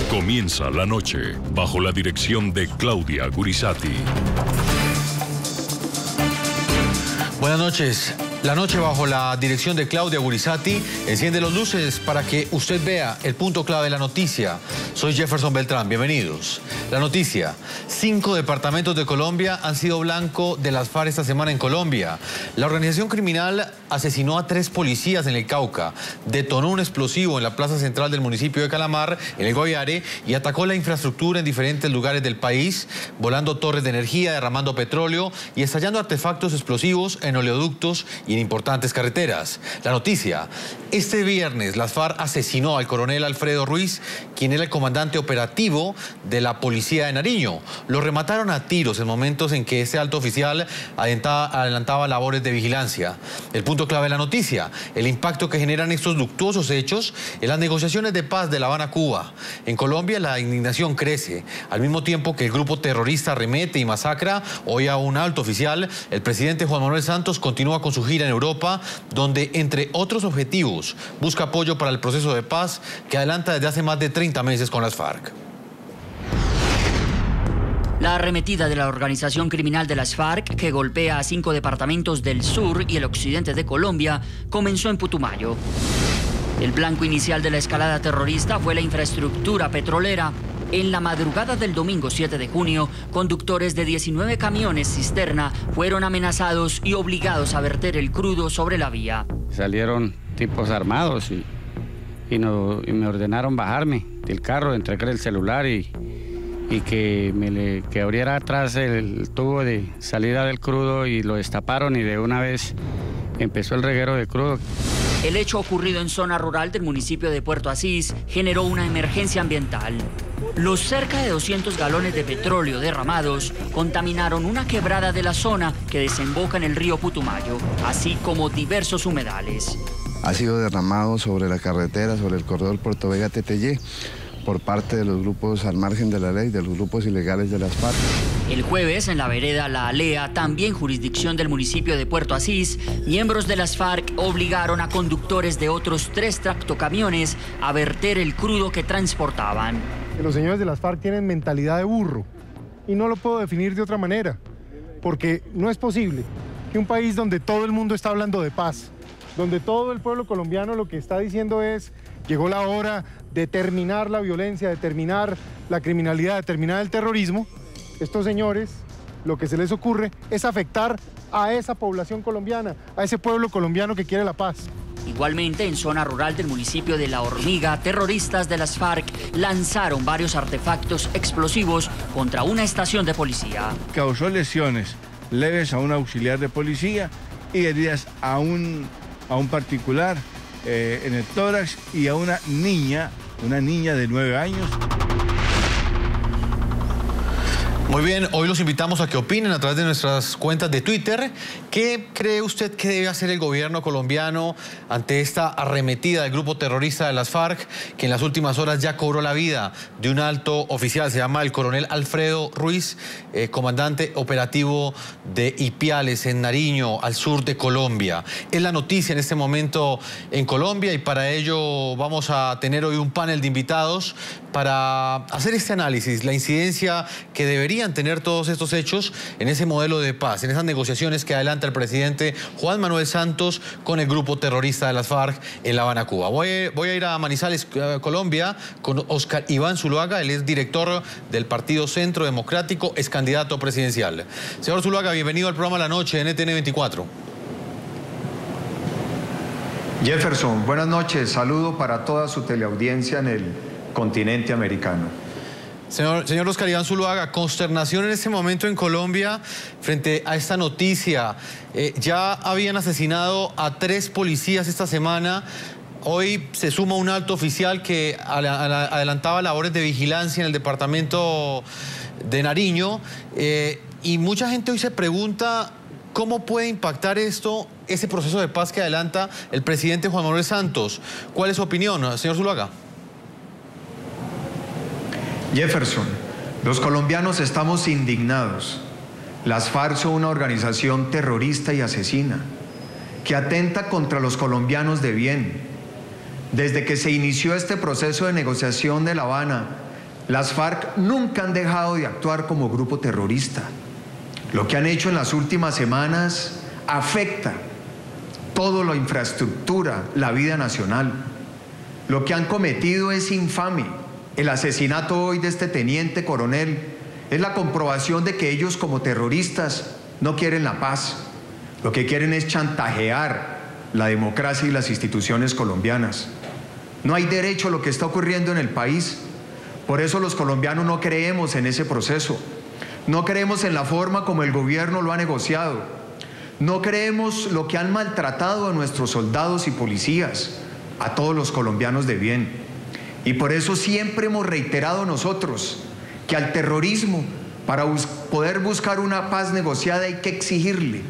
Comienza la noche bajo la dirección de Claudia Gurizati. Buenas noches. La noche bajo la dirección de Claudia Gurizati enciende las luces para que usted vea el punto clave de la noticia. Soy Jefferson Beltrán, bienvenidos. La noticia: 5 departamentos de Colombia han sido blanco de las FARC esta semana en Colombia. La organización criminal asesinó a 3 policías en el Cauca, detonó un explosivo en la plaza central del municipio de Calamar, en el Guaviare, y atacó la infraestructura en diferentes lugares del país, volando torres de energía, derramando petróleo y estallando artefactos explosivos en oleoductos y en importantes carreteras. La noticia: este viernes las FARC asesinó al coronel Alfredo Ruiz, quien era el comandante operativo de la policía de Nariño. Lo remataron a tiros en momentos en que este alto oficial adelantaba labores de vigilancia. El punto clave de la noticia: el impacto que generan estos luctuosos hechos en las negociaciones de paz de La Habana, Cuba. En Colombia la indignación crece. Al mismo tiempo que el grupo terrorista arremete y masacra hoy a un alto oficial, el presidente Juan Manuel Santos continúa con su gira en Europa, donde, entre otros objetivos, busca apoyo para el proceso de paz que adelanta desde hace más de 30 meses con las FARC. La arremetida de la organización criminal de las FARC, que golpea a 5 departamentos del sur y el occidente de Colombia, comenzó en Putumayo. El blanco inicial de la escalada terrorista fue la infraestructura petrolera. En la madrugada del domingo 7 de junio, conductores de 19 camiones cisterna fueron amenazados y obligados a verter el crudo sobre la vía. Salieron tipos armados y me ordenaron bajarme del carro, entregar el celular y que abriera atrás el tubo de salida del crudo, y lo destaparon y de una vez empezó el reguero de crudo. El hecho ocurrido en zona rural del municipio de Puerto Asís generó una emergencia ambiental. Los cerca de 200 galones de petróleo derramados contaminaron una quebrada de la zona que desemboca en el río Putumayo, así como diversos humedales. Ha sido derramado sobre la carretera, sobre el corredor Puerto Vega-Teteyé, por parte de los grupos al margen de la ley, de los grupos ilegales de las FARC. El jueves, en la vereda La Alea, también jurisdicción del municipio de Puerto Asís, miembros de las FARC obligaron a conductores de otros 3 tractocamiones a verter el crudo que transportaban. Los señores de las FARC tienen mentalidad de burro, y no lo puedo definir de otra manera, porque no es posible que un país donde todo el mundo está hablando de paz, donde todo el pueblo colombiano lo que está diciendo es: llegó la hora de terminar la violencia, de terminar la criminalidad, de terminar el terrorismo, estos señores lo que se les ocurre es afectar a esa población colombiana, a ese pueblo colombiano que quiere la paz. Igualmente, en zona rural del municipio de La Hormiga, terroristas de las FARC lanzaron varios artefactos explosivos contra una estación de policía. Causó lesiones leves a un auxiliar de policía y heridas a un particular en el tórax y a una niña de 9 años. Muy bien, hoy los invitamos a que opinen a través de nuestras cuentas de Twitter. ¿Qué cree usted que debe hacer el gobierno colombiano ante esta arremetida del grupo terrorista de las FARC, que en las últimas horas ya cobró la vida de un alto oficial? Se llama el coronel Alfredo Ruiz, comandante operativo de Ipiales, en Nariño, al sur de Colombia. Es la noticia en este momento en Colombia, y para ello vamos a tener hoy un panel de invitados para hacer este análisis, la incidencia que deberían tener todos estos hechos en ese modelo de paz, en esas negociaciones que adelanta el presidente Juan Manuel Santos con el grupo terrorista de las FARC en La Habana, Cuba. Voy a ir a Manizales, Colombia, con Oscar Iván Zuluaga. Él es director del Partido Centro Democrático, es candidato presidencial. Señor Zuluaga, bienvenido al programa La Noche en NTN 24. Jefferson, buenas noches. Saludo para toda su teleaudiencia en el continente americano. Señor Oscar Iván Zuluaga, consternación en este momento en Colombia frente a esta noticia. Ya habían asesinado a 3 policías esta semana. Hoy se suma un alto oficial que adelantaba labores de vigilancia en el departamento de Nariño. Y mucha gente hoy se pregunta: ¿cómo puede impactar esto, ese proceso de paz que adelanta el presidente Juan Manuel Santos? ¿Cuál es su opinión, señor Zuluaga? Jefferson, los colombianos estamos indignados. Las FARC son una organización terrorista y asesina que atenta contra los colombianos de bien. Desde que se inició este proceso de negociación de La Habana, Las FARC nunca han dejado de actuar como grupo terrorista. Lo que han hecho en las últimas semanas afecta toda la infraestructura, la vida nacional. Lo que han cometido es infame. El asesinato hoy de este teniente coronel es la comprobación de que ellos como terroristas no quieren la paz. Lo que quieren es chantajear la democracia y las instituciones colombianas. No hay derecho a lo que está ocurriendo en el país. Por eso los colombianos no creemos en ese proceso. No creemos en la forma como el gobierno lo ha negociado. No creemos lo que han maltratado a nuestros soldados y policías, a todos los colombianos de bien. Y por eso siempre hemos reiterado nosotros que al terrorismo, para poder buscar una paz negociada, hay que exigirle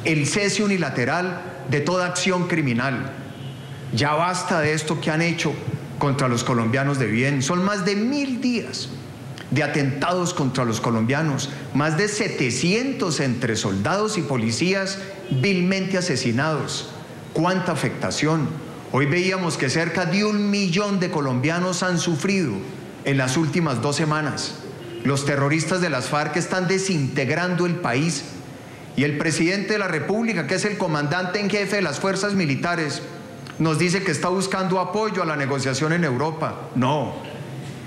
el cese unilateral de toda acción criminal. Ya basta de esto que han hecho contra los colombianos de bien. Son más de 1000 días de atentados contra los colombianos, más de 700 entre soldados y policías vilmente asesinados. ¡Cuánta afectación! Hoy veíamos que cerca de 1 millón de colombianos han sufrido en las últimas 2 semanas. Los terroristas de las FARC están desintegrando el país y el presidente de la República, que es el comandante en jefe de las fuerzas militares, nos dice que está buscando apoyo a la negociación en Europa. No,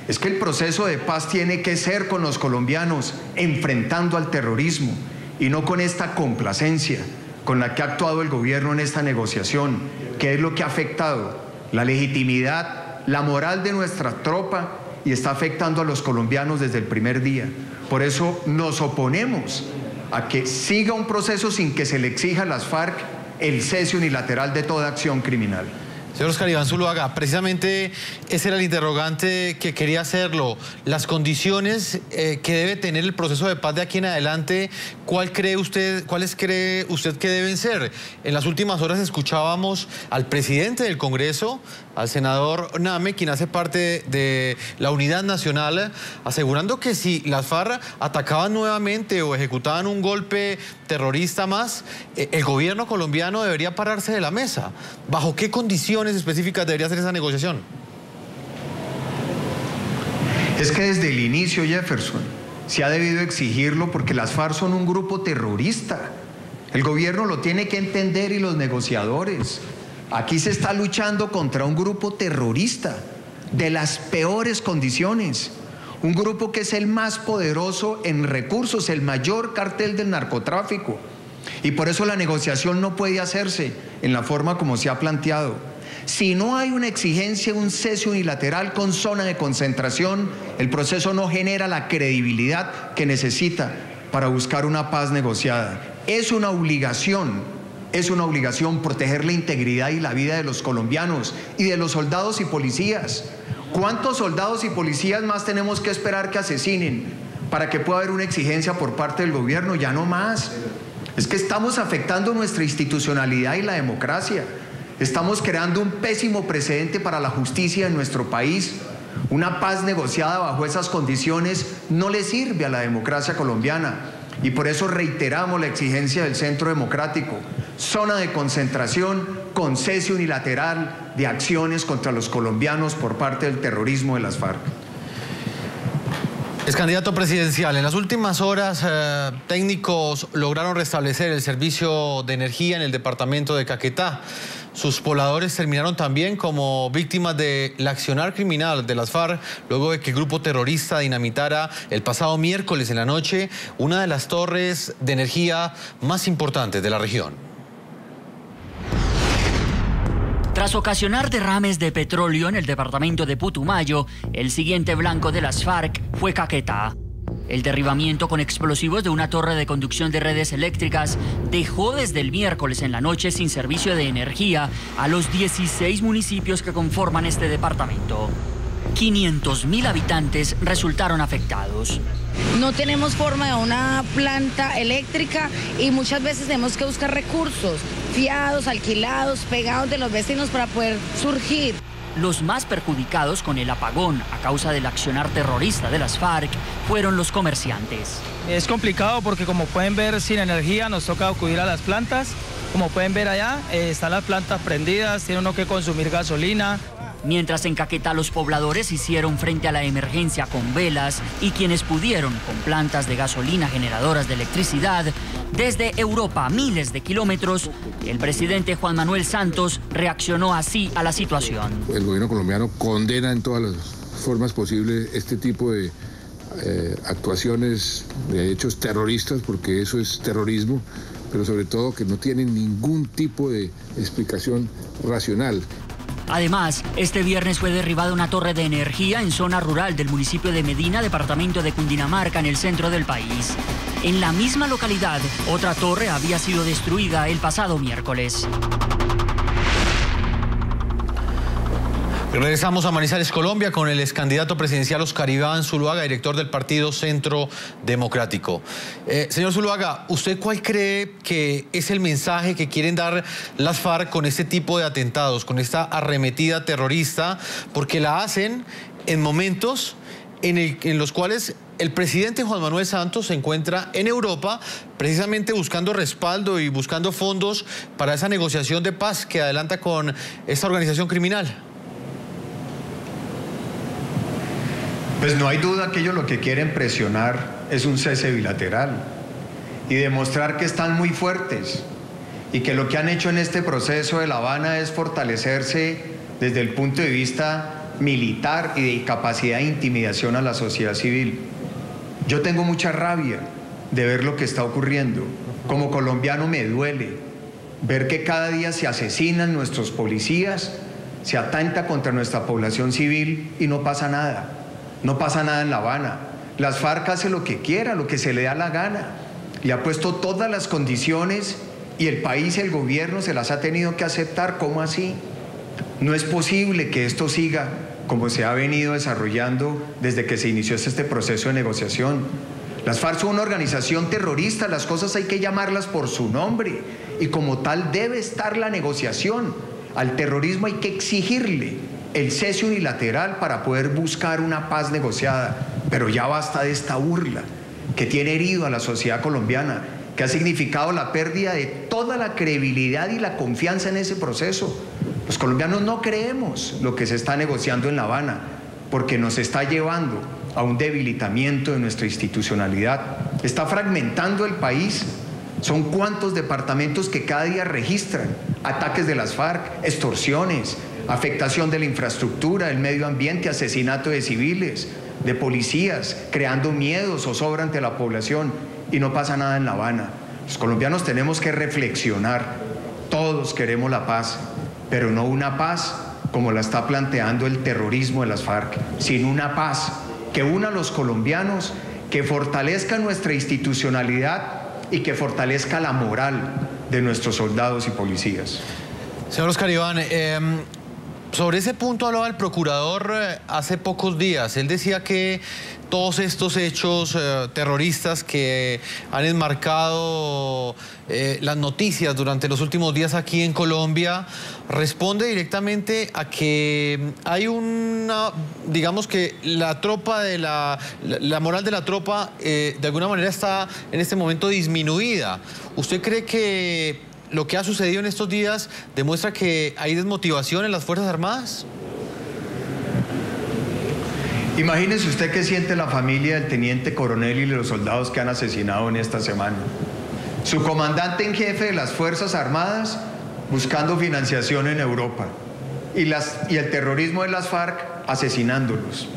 es que el proceso de paz tiene que ser con los colombianos, enfrentando al terrorismo y no con esta complacencia con la que ha actuado el gobierno en esta negociación, que es lo que ha afectado la legitimidad, la moral de nuestra tropa y está afectando a los colombianos desde el primer día. Por eso nos oponemos a que siga un proceso sin que se le exija a las FARC el cese unilateral de toda acción criminal. Señor Oscar Iván Zuluaga, precisamente ese era el interrogante que quería hacerlo. Las condiciones que debe tener el proceso de paz de aquí en adelante, ¿cuáles cree usted que deben ser? En las últimas horas escuchábamos al presidente del Congreso, al senador Name, quien hace parte de la Unidad Nacional, asegurando que si las FARC atacaban nuevamente o ejecutaban un golpe terrorista más, el gobierno colombiano debería pararse de la mesa. ¿Bajo qué condiciones específicas debería hacer esa negociación? Es que desde el inicio, Jefferson, se ha debido exigirlo porque las FARC son un grupo terrorista. El gobierno lo tiene que entender y los negociadores. Aquí se está luchando contra un grupo terrorista de las peores condiciones. Un grupo que es el más poderoso en recursos, el mayor cartel del narcotráfico. Y por eso la negociación no puede hacerse en la forma como se ha planteado. Si no hay una exigencia, un cese unilateral con zona de concentración, el proceso no genera la credibilidad que necesita para buscar una paz negociada. Es una obligación proteger la integridad y la vida de los colombianos y de los soldados y policías. ¿Cuántos soldados y policías más tenemos que esperar que asesinen para que pueda haber una exigencia por parte del gobierno? Ya no más. Es que estamos afectando nuestra institucionalidad y la democracia. Estamos creando un pésimo precedente para la justicia en nuestro país. Una paz negociada bajo esas condiciones no le sirve a la democracia colombiana. Y por eso reiteramos la exigencia del Centro Democrático. Zona de concentración con cese unilateral de acciones contra los colombianos por parte del terrorismo de las FARC. Es candidato presidencial. En las últimas horas, técnicos lograron restablecer el servicio de energía en el departamento de Caquetá. Sus pobladores terminaron también como víctimas del accionar criminal de las FARC, luego de que el grupo terrorista dinamitara el pasado miércoles en la noche una de las torres de energía más importantes de la región. Tras ocasionar derrames de petróleo en el departamento de Putumayo, el siguiente blanco de las FARC fue Caquetá. El derribamiento con explosivos de una torre de conducción de redes eléctricas dejó desde el miércoles en la noche sin servicio de energía a los 16 municipios que conforman este departamento. 500.000 habitantes resultaron afectados. No tenemos forma de una planta eléctrica y muchas veces tenemos que buscar recursos fiados, alquilados, pegados de los vecinos para poder surgir. Los más perjudicados con el apagón a causa del accionar terrorista de las FARC fueron los comerciantes. Es complicado porque, como pueden ver, sin energía nos toca acudir a las plantas. Como pueden ver allá, están las plantas prendidas, tiene uno que consumir gasolina. Mientras en Caquetá los pobladores hicieron frente a la emergencia con velas y quienes pudieron con plantas de gasolina generadoras de electricidad, desde Europa, miles de kilómetros, el presidente Juan Manuel Santos reaccionó así a la situación. El gobierno colombiano condena en todas las formas posibles este tipo de actuaciones, de hechos terroristas, porque eso es terrorismo, pero sobre todo que no tienen ningún tipo de explicación racional. Además, este viernes fue derribada una torre de energía en zona rural del municipio de Medina, departamento de Cundinamarca, en el centro del país. En la misma localidad, otra torre había sido destruida el pasado miércoles. Regresamos a Manizales, Colombia, con el excandidato presidencial Oscar Iván Zuluaga, director del partido Centro Democrático. Señor Zuluaga, ¿usted cuál cree que es el mensaje que quieren dar las FARC con este tipo de atentados, con esta arremetida terrorista? Porque la hacen en momentos en los cuales el presidente Juan Manuel Santos se encuentra en Europa precisamente buscando respaldo y buscando fondos para esa negociación de paz que adelanta con esta organización criminal. Pues no hay duda que ellos lo que quieren presionar es un cese bilateral y demostrar que están muy fuertes y que lo que han hecho en este proceso de La Habana es fortalecerse desde el punto de vista militar y de capacidad de intimidación a la sociedad civil. Yo tengo mucha rabia de ver lo que está ocurriendo. Como colombiano me duele ver que cada día se asesinan nuestros policías, se atenta contra nuestra población civil y no pasa nada. No pasa nada en La Habana. Las FARC hacen lo que quiera, lo que se le da la gana. Le ha puesto todas las condiciones y el país, el gobierno, se las ha tenido que aceptar. ¿Cómo así? No es posible que esto siga como se ha venido desarrollando desde que se inició este proceso de negociación. Las FARC son una organización terrorista, las cosas hay que llamarlas por su nombre y como tal debe estar la negociación. Al terrorismo hay que exigirle el cese unilateral para poder buscar una paz negociada, pero ya basta de esta burla que tiene herido a la sociedad colombiana, que ha significado la pérdida de toda la credibilidad y la confianza en ese proceso. Los colombianos no creemos lo que se está negociando en La Habana, porque nos está llevando a un debilitamiento de nuestra institucionalidad. Está fragmentando el país. Son cuántos departamentos que cada día registran ataques de las FARC, extorsiones, afectación de la infraestructura, del medio ambiente, asesinato de civiles, de policías, creando miedo, zozobra ante la población y no pasa nada en La Habana. Los colombianos tenemos que reflexionar. Todos queremos la paz, pero no una paz como la está planteando el terrorismo de las FARC, sino una paz que una a los colombianos, que fortalezca nuestra institucionalidad y que fortalezca la moral de nuestros soldados y policías. Señor Oscar Iván, sobre ese punto hablaba el procurador hace pocos días. Él decía que todos estos hechos terroristas que han enmarcado las noticias durante los últimos días aquí en Colombia responde directamente a que hay una, digamos que la tropa de la moral de la tropa de alguna manera está en este momento disminuida. ¿Usted cree que lo que ha sucedido en estos días demuestra que hay desmotivación en las Fuerzas Armadas? Imagínese usted qué siente la familia del teniente coronel y de los soldados que han asesinado en esta semana. Su comandante en jefe de las Fuerzas Armadas buscando financiación en Europa y el terrorismo de las FARC asesinándolos.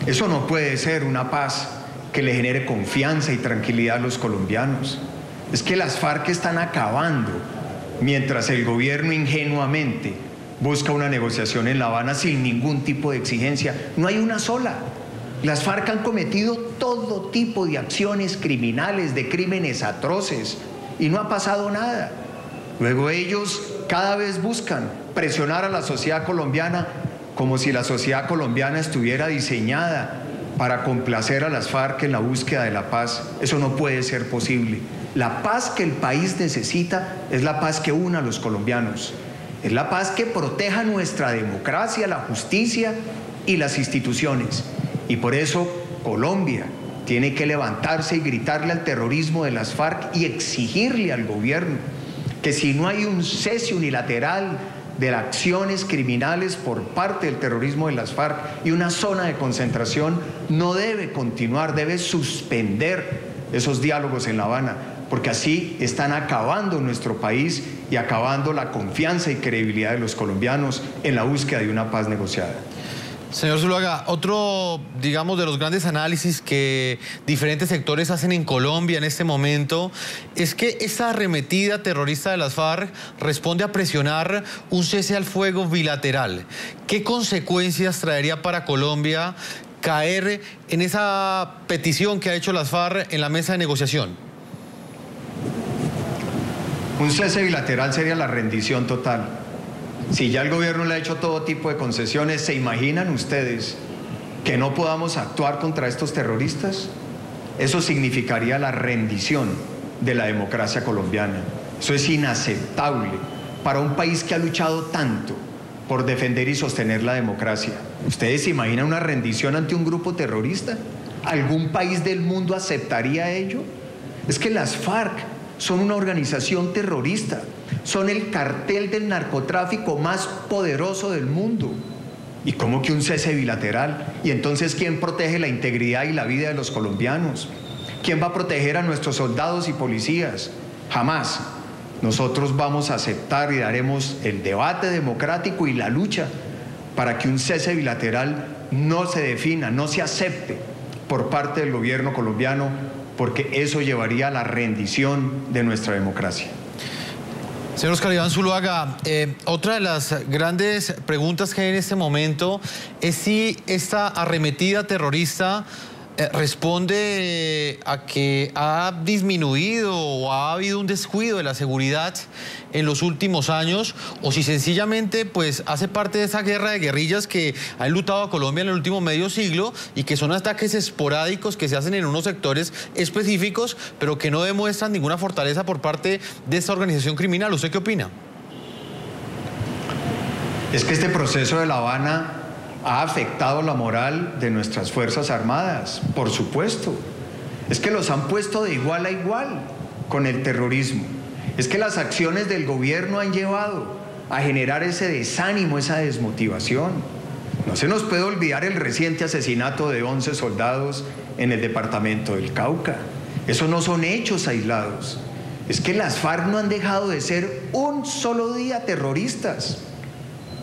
Eso no puede ser una paz que le genere confianza y tranquilidad a los colombianos. Es que las FARC están acabando mientras el gobierno ingenuamente busca una negociación en La Habana sin ningún tipo de exigencia. No hay una sola. Las FARC han cometido todo tipo de acciones criminales, de crímenes atroces, y no ha pasado nada. Luego ellos cada vez buscan presionar a la sociedad colombiana como si la sociedad colombiana estuviera diseñada para complacer a las FARC en la búsqueda de la paz. Eso no puede ser posible. La paz que el país necesita es la paz que una a los colombianos. Es la paz que proteja nuestra democracia, la justicia y las instituciones. Y por eso Colombia tiene que levantarse y gritarle al terrorismo de las FARC y exigirle al gobierno que si no hay un cese unilateral de acciones criminales por parte del terrorismo de las FARC y una zona de concentración no debe continuar, debe suspender esos diálogos en La Habana, porque así están acabando nuestro país y acabando la confianza y credibilidad de los colombianos en la búsqueda de una paz negociada. Señor Zuluaga, otro, digamos, de los grandes análisis que diferentes sectores hacen en Colombia en este momento es que esta arremetida terrorista de las FARC responde a presionar un cese al fuego bilateral. ¿Qué consecuencias traería para Colombia caer en esa petición que ha hecho las FARC en la mesa de negociación? Un cese bilateral sería la rendición total. Si ya el gobierno le ha hecho todo tipo de concesiones, ¿se imaginan ustedes que no podamos actuar contra estos terroristas? Eso significaría la rendición de la democracia colombiana. Eso es inaceptable para un país que ha luchado tanto por defender y sostener la democracia. ¿Ustedes se imaginan una rendición ante un grupo terrorista? ¿Algún país del mundo aceptaría ello? Es que las FARC son una organización terrorista, son el cartel del narcotráfico más poderoso del mundo. ¿Y cómo que un cese bilateral? ¿Y entonces quién protege la integridad y la vida de los colombianos? ¿Quién va a proteger a nuestros soldados y policías? Jamás. Nosotros vamos a aceptar y daremos el debate democrático y la lucha para que un cese bilateral no se defina, no se acepte por parte del gobierno colombiano, porque eso llevaría a la rendición de nuestra democracia. Señor Oscar Iván Zuluaga, otra de las grandes preguntas que hay en este momento es si esta arremetida terrorista responde a que ha disminuido o ha habido un descuido de la seguridad en los últimos años, o si sencillamente pues hace parte de esa guerra de guerrillas que ha enlutado a Colombia en el último medio siglo y que son ataques esporádicos que se hacen en unos sectores específicos, pero que no demuestran ninguna fortaleza por parte de esta organización criminal. ¿Usted qué opina? Es que este proceso de La Habana ha afectado la moral de nuestras Fuerzas Armadas, por supuesto. Es que los han puesto de igual a igual con el terrorismo. Es que las acciones del gobierno han llevado a generar ese desánimo, esa desmotivación. No se nos puede olvidar el reciente asesinato de 11 soldados en el departamento del Cauca. Esos no son hechos aislados. Es que las FARC no han dejado de ser un solo día terroristas.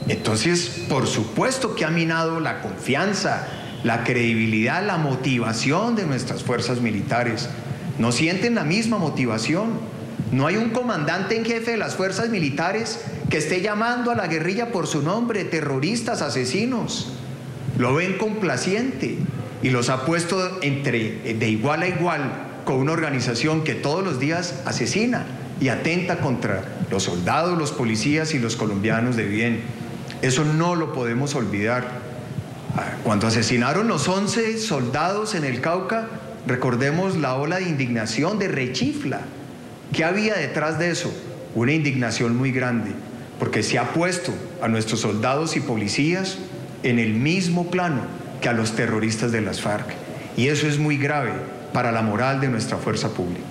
Entonces, por supuesto que ha minado la confianza, la credibilidad, la motivación de nuestras fuerzas militares. No sienten la misma motivación. No hay un comandante en jefe de las fuerzas militares que esté llamando a la guerrilla por su nombre, terroristas, asesinos. Lo ven complaciente y los ha puesto de igual a igual con una organización que todos los días asesina y atenta contra los soldados, los policías y los colombianos de bien. Eso no lo podemos olvidar. Cuando asesinaron los 11 soldados en el Cauca, recordemos la ola de indignación, de rechifla. ¿Qué había detrás de eso? Una indignación muy grande, porque se ha puesto a nuestros soldados y policías en el mismo plano que a los terroristas de las FARC. Y eso es muy grave para la moral de nuestra fuerza pública.